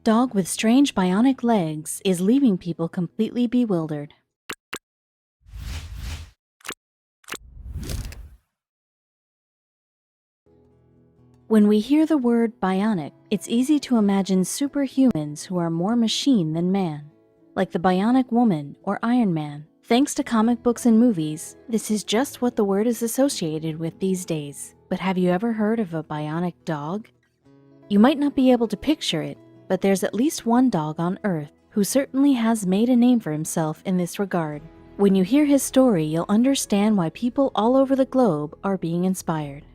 Dog with strange bionic legs is leaving people completely bewildered. When we hear the word bionic, it's easy to imagine superhumans who are more machine than man, like the Bionic Woman or Iron Man. Thanks to comic books and movies, this is just what the word is associated with these days. But have you ever heard of a bionic dog? You might not be able to picture it, but there's at least one dog on Earth who certainly has made a name for himself in this regard. When you hear his story, you'll understand why people all over the globe are being inspired.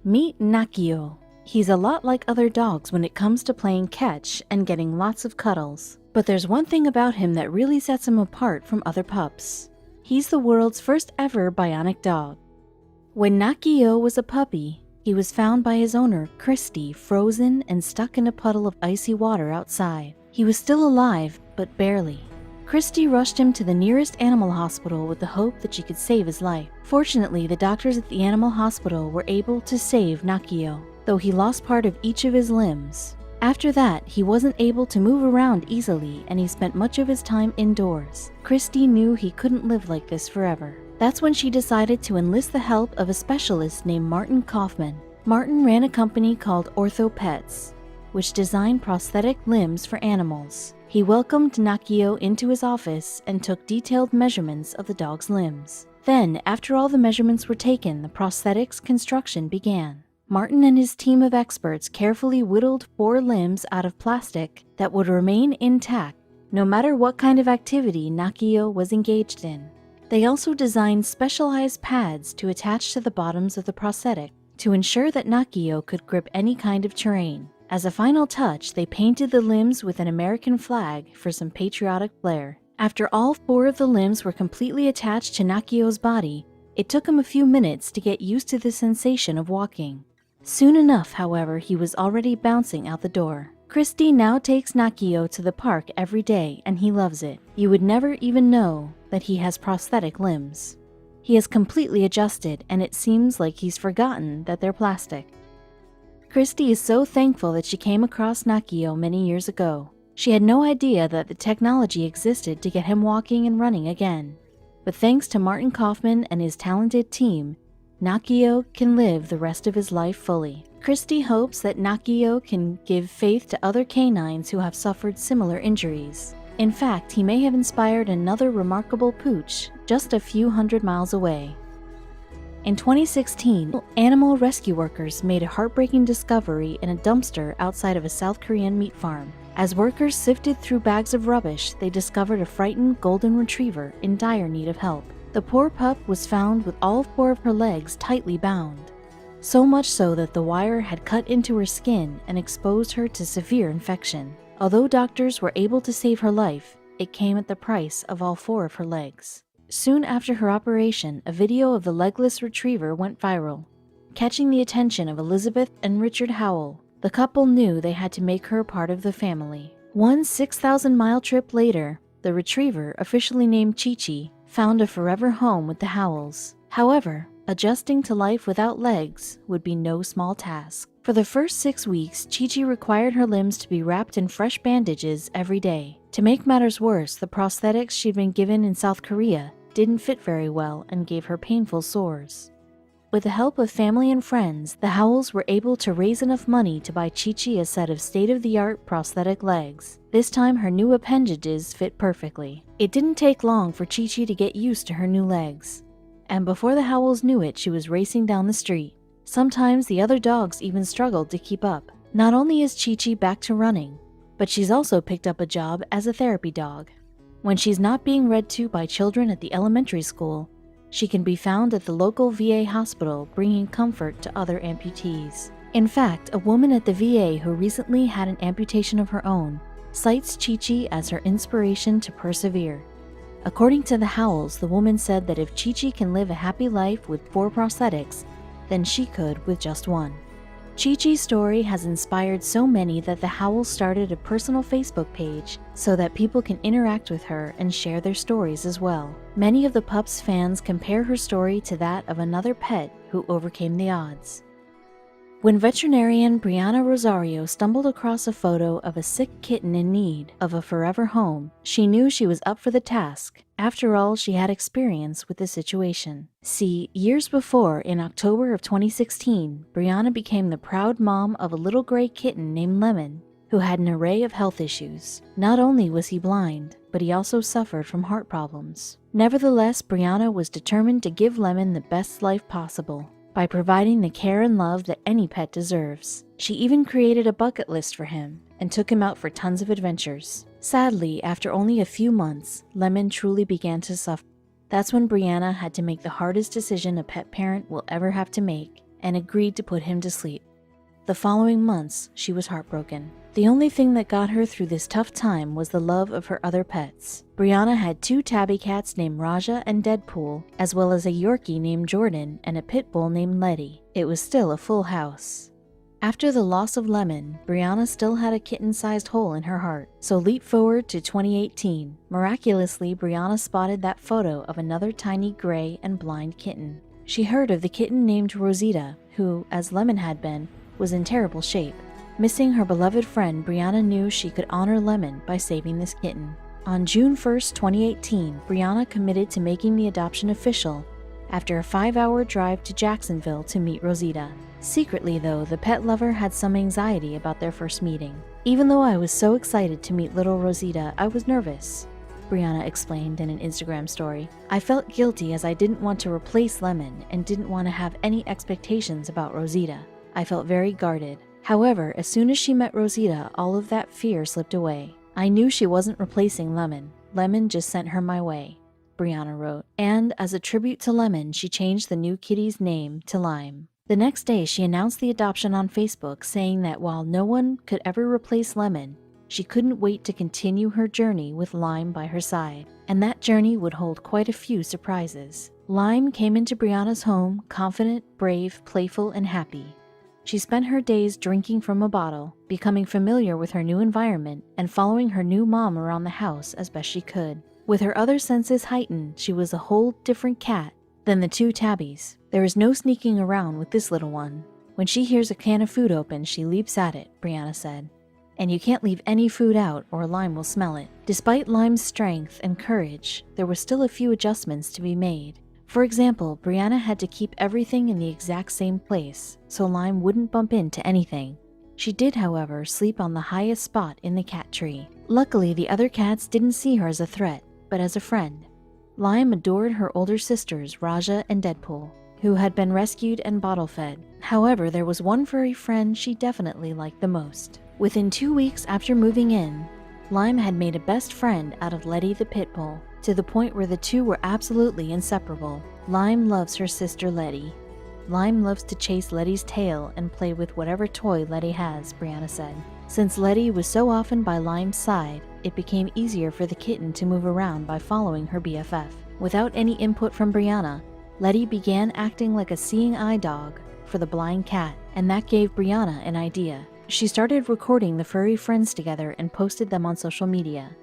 Meet Nakio. He's a lot like other dogs when it comes to playing catch and getting lots of cuddles. But there's one thing about him that really sets him apart from other pups. He's the world's first ever bionic dog. When Nakio was a puppy, he was found by his owner, Christy, frozen and stuck in a puddle of icy water outside. He was still alive, but barely. Christy rushed him to the nearest animal hospital with the hope that she could save his life. Fortunately, the doctors at the animal hospital were able to save Nakio, though he lost part of each of his limbs. After that, he wasn't able to move around easily and he spent much of his time indoors. Christy knew he couldn't live like this forever. That's when she decided to enlist the help of a specialist named Martin Kaufman. Martin ran a company called OrthoPets, which designed prosthetic limbs for animals. He welcomed Nakio into his office and took detailed measurements of the dog's limbs. Then, after all the measurements were taken, the prosthetics construction began. Martin and his team of experts carefully whittled 4 limbs out of plastic that would remain intact no matter what kind of activity Nakio was engaged in. They also designed specialized pads to attach to the bottoms of the prosthetic to ensure that Nakio could grip any kind of terrain. As a final touch, they painted the limbs with an American flag for some patriotic flair. After all 4 of the limbs were completely attached to Nakio's body, it took him a few minutes to get used to the sensation of walking. Soon enough, however, he was already bouncing out the door. Christy now takes Nakio to the park every day, and he loves it. You would never even know that he has prosthetic limbs. He has completely adjusted, and it seems like he's forgotten that they're plastic. Christy is so thankful that she came across Nakio many years ago. She had no idea that the technology existed to get him walking and running again. But thanks to Martin Kaufman and his talented team, Nakio can live the rest of his life fully. Christy hopes that Nakio can give faith to other canines who have suffered similar injuries. In fact, he may have inspired another remarkable pooch just a few hundred miles away. In 2016, animal rescue workers made a heartbreaking discovery in a dumpster outside of a South Korean meat farm. As workers sifted through bags of rubbish, they discovered a frightened golden retriever in dire need of help. The poor pup was found with all 4 of her legs tightly bound, so much so that the wire had cut into her skin and exposed her to severe infection. Although doctors were able to save her life, it came at the price of all 4 of her legs. Soon after her operation, a video of the legless retriever went viral, catching the attention of Elizabeth and Richard Howell. The couple knew they had to make her part of the family. One 6,000-mile trip later, the retriever, officially named Chi-Chi, found a forever home with the Howells. However, adjusting to life without legs would be no small task. For the first 6 weeks, Chi-Chi required her limbs to be wrapped in fresh bandages every day. To make matters worse, the prosthetics she'd been given in South Korea didn't fit very well and gave her painful sores. With the help of family and friends, the Howells were able to raise enough money to buy Chi-Chi a set of state-of-the-art prosthetic legs. This time, her new appendages fit perfectly. It didn't take long for Chi-Chi to get used to her new legs. And before the Howells knew it, she was racing down the street. Sometimes the other dogs even struggled to keep up. Not only is Chi-Chi back to running, but she's also picked up a job as a therapy dog. When she's not being read to by children at the elementary school, she can be found at the local VA hospital bringing comfort to other amputees. In fact, a woman at the VA who recently had an amputation of her own cites Chi-Chi as her inspiration to persevere. According to the Howells, the woman said that if Chi-Chi can live a happy life with 4 prosthetics, then she could with just 1. Chi-Chi's story has inspired so many that the Howells started a personal Facebook page so that people can interact with her and share their stories as well. Many of the pup's fans compare her story to that of another pet who overcame the odds. When veterinarian Brianna Rosario stumbled across a photo of a sick kitten in need of a forever home, she knew she was up for the task. After all, she had experience with the situation. See, years before, in October of 2016, Brianna became the proud mom of a little gray kitten named Lemon, who had an array of health issues. Not only was he blind, but he also suffered from heart problems. Nevertheless, Brianna was determined to give Lemon the best life possible by providing the care and love that any pet deserves. She even created a bucket list for him and took him out for tons of adventures. Sadly, after only a few months, Lemon truly began to suffer. That's when Brianna had to make the hardest decision a pet parent will ever have to make and agreed to put him to sleep. The following months, she was heartbroken. The only thing that got her through this tough time was the love of her other pets. Brianna had 2 tabby cats named Raja and Deadpool, as well as a Yorkie named Jordan and a pit bull named Letty. It was still a full house. After the loss of Lemon, Brianna still had a kitten-sized hole in her heart. So leap forward to 2018. Miraculously, Brianna spotted that photo of another tiny gray and blind kitten. She heard of the kitten named Rosita, who, as Lemon had been, was in terrible shape. Missing her beloved friend, Brianna knew she could honor Lemon by saving this kitten. On June 1st, 2018, Brianna committed to making the adoption official after a 5-hour drive to Jacksonville to meet Rosita. Secretly, though, the pet lover had some anxiety about their first meeting. Even though I was so excited to meet little Rosita, I was nervous, Brianna explained in an Instagram story. I felt guilty as I didn't want to replace Lemon and didn't want to have any expectations about Rosita. I felt very guarded. However, as soon as she met Rosita, all of that fear slipped away. I knew she wasn't replacing Lemon. Lemon just sent her my way, Brianna wrote. And as a tribute to Lemon, she changed the new kitty's name to Lime. The next day, she announced the adoption on Facebook, saying that while no one could ever replace Lemon, she couldn't wait to continue her journey with Lime by her side. And that journey would hold quite a few surprises. Lime came into Brianna's home confident, brave, playful, and happy. She spent her days drinking from a bottle, becoming familiar with her new environment, and following her new mom around the house as best she could. With her other senses heightened, she was a whole different cat than the 2 tabbies. There is no sneaking around with this little one. When she hears a can of food open, she leaps at it, Brianna said. And you can't leave any food out or Lime will smell it. Despite Lime's strength and courage, there were still a few adjustments to be made. For example, Brianna had to keep everything in the exact same place, so Lime wouldn't bump into anything. She did, however, sleep on the highest spot in the cat tree. Luckily, the other cats didn't see her as a threat, but as a friend. Lime adored her older sisters, Raja and Deadpool, who had been rescued and bottle-fed. However, there was one furry friend she definitely liked the most. Within 2 weeks after moving in, Lime had made a best friend out of Letty the pit bull, to the point where the 2 were absolutely inseparable. Lime loves her sister Letty. Lime loves to chase Letty's tail and play with whatever toy Letty has, Brianna said. Since Letty was so often by Lime's side, it became easier for the kitten to move around by following her BFF. Without any input from Brianna, Letty began acting like a seeing eye dog for the blind cat, and that gave Brianna an idea. She started recording the furry friends together and posted them on social media.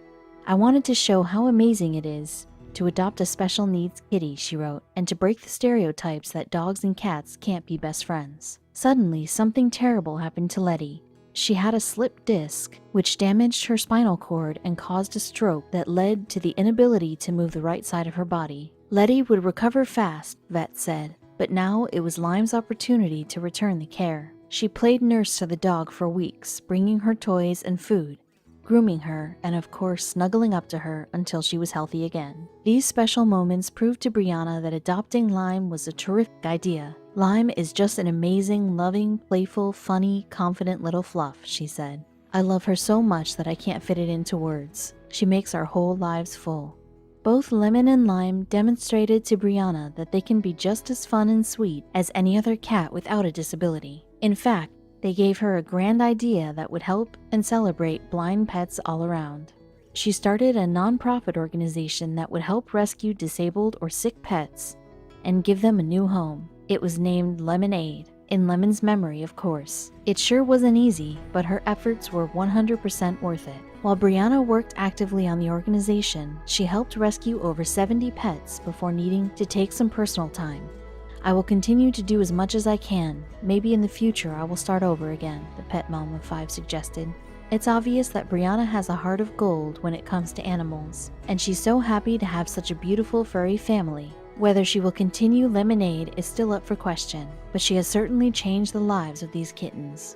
I wanted to show how amazing it is to adopt a special needs kitty, she wrote, and to break the stereotypes that dogs and cats can't be best friends. Suddenly, something terrible happened to Letty. She had a slipped disc, which damaged her spinal cord and caused a stroke that led to the inability to move the right side of her body. Letty would recover fast, vets said, but now it was Lime's opportunity to return the care. She played nurse to the dog for weeks, bringing her toys and food, grooming her, and of course snuggling up to her until she was healthy again. These special moments proved to Brianna that adopting Lime was a terrific idea. Lime is just an amazing, loving, playful, funny, confident little fluff, she said. I love her so much that I can't fit it into words. She makes our whole lives full. Both Lemon and Lime demonstrated to Brianna that they can be just as fun and sweet as any other cat without a disability. In fact, they gave her a grand idea that would help and celebrate blind pets all around. She started a non-profit organization that would help rescue disabled or sick pets and give them a new home. It was named Lemonade, in Lemon's memory, of course. It sure wasn't easy, but her efforts were 100% worth it. While Brianna worked actively on the organization, she helped rescue over 70 pets before needing to take some personal time. I will continue to do as much as I can. Maybe in the future I will start over again, the pet mom of 5 suggested. It's obvious that Brianna has a heart of gold when it comes to animals, and she's so happy to have such a beautiful furry family. Whether she will continue Lemonade is still up for question, but she has certainly changed the lives of these kittens.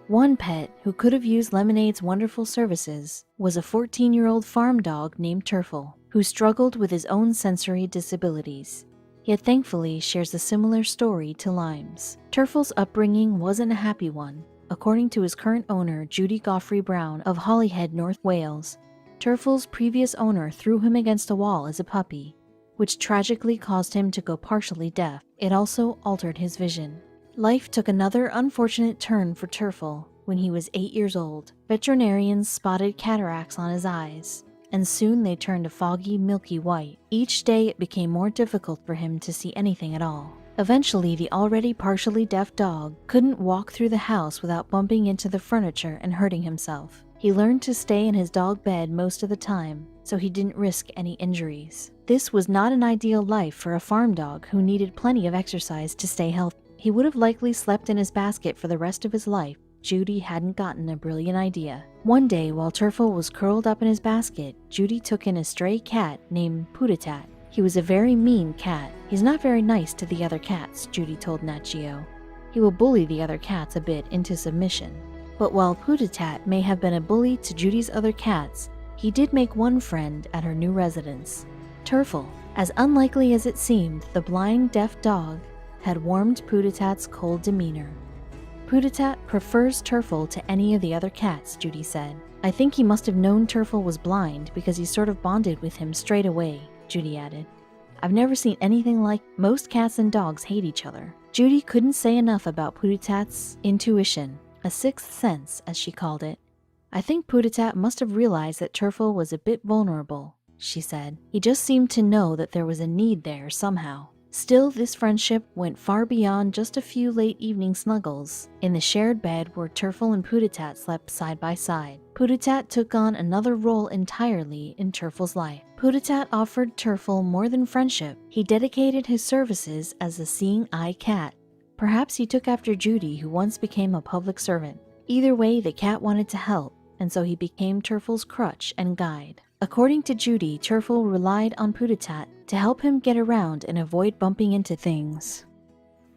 One pet who could have used Lemonade's wonderful services was a 14-year-old farm dog named Turfle, who struggled with his own sensory disabilities. Yet thankfully shares a similar story to Lime's. Turfle's upbringing wasn't a happy one. According to his current owner, Judy Godfrey Brown of Holyhead, North Wales, Turfle's previous owner threw him against a wall as a puppy, which tragically caused him to go partially deaf. It also altered his vision. Life took another unfortunate turn for Turfle when he was 8 years old. Veterinarians spotted cataracts on his eyes, and soon they turned a foggy, milky white. Each day it became more difficult for him to see anything at all. Eventually, the already partially deaf dog couldn't walk through the house without bumping into the furniture and hurting himself. He learned to stay in his dog bed most of the time, so he didn't risk any injuries. This was not an ideal life for a farm dog who needed plenty of exercise to stay healthy. He would have likely slept in his basket for the rest of his life. Judy hadn't gotten a brilliant idea. One day, while Turfle was curled up in his basket, Judy took in a stray cat named Pootatat. He was a very mean cat. He's not very nice to the other cats, Judy told Nat Geo. He will bully the other cats a bit into submission. But while Pootatat may have been a bully to Judy's other cats, he did make one friend at her new residence, Turfle. As unlikely as it seemed, the blind, deaf dog had warmed Pootatat's cold demeanor. Pootatat prefers Turfle to any of the other cats, Judy said. I think he must have known Turfle was blind because he sort of bonded with him straight away, Judy added. I've never seen anything like. Most cats and dogs hate each other. Judy couldn't say enough about Pootatat's intuition, a sixth sense, as she called it. I think Pootatat must have realized that Turfle was a bit vulnerable, she said. He just seemed to know that there was a need there somehow. Still, this friendship went far beyond just a few late evening snuggles in the shared bed where Turfle and Pootatat slept side by side. Pootatat took on another role entirely in Turfle's life. Pootatat offered Turfle more than friendship. He dedicated his services as a seeing eye cat. Perhaps he took after Judy, who once became a public servant. Either way, the cat wanted to help, and so he became Turfle's crutch and guide. According to Judy, Turfle relied on Pootatat to help him get around and avoid bumping into things.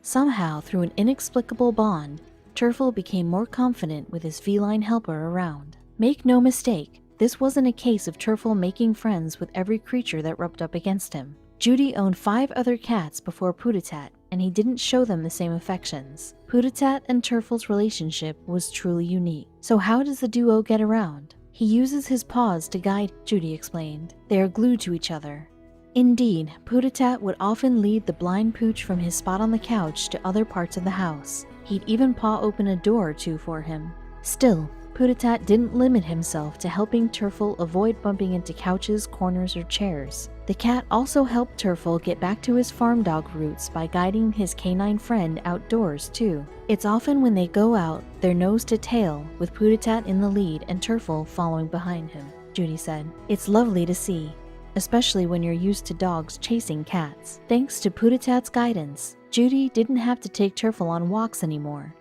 Somehow, through an inexplicable bond, Turfle became more confident with his feline helper around. Make no mistake, this wasn't a case of Turfle making friends with every creature that rubbed up against him. Judy owned 5 other cats before Pootatat, and he didn't show them the same affections. Pootatat and Turfle's relationship was truly unique. So how does the duo get around? He uses his paws to guide, Judy explained. They are glued to each other. Indeed, Pootatat would often lead the blind Pooch from his spot on the couch to other parts of the house. He'd even paw open a door or two for him. Still, Pootatat didn't limit himself to helping Turfle avoid bumping into couches, corners, or chairs. The cat also helped Turfle get back to his farm dog roots by guiding his canine friend outdoors too. It's often when they go out, they're nose to tail, with Pootatat in the lead and Turfle following behind him, Judy said. It's lovely to see, especially when you're used to dogs chasing cats. Thanks to Pootatat's guidance, Judy didn't have to take Turfle on walks anymore,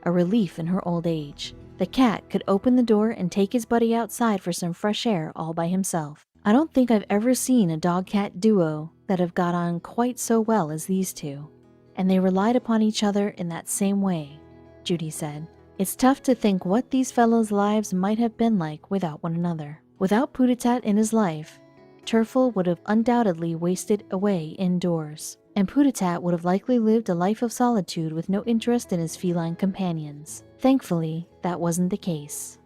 a relief in her old age. The cat could open the door and take his buddy outside for some fresh air all by himself. I don't think I've ever seen a dog-cat duo that have got on quite so well as these two, and they relied upon each other in that same way, Judy said. It's tough to think what these fellows' lives might have been like without one another. Without Pootatat in his life, Turfle would have undoubtedly wasted away indoors, and Pootatat would have likely lived a life of solitude with no interest in his feline companions. Thankfully, that wasn't the case.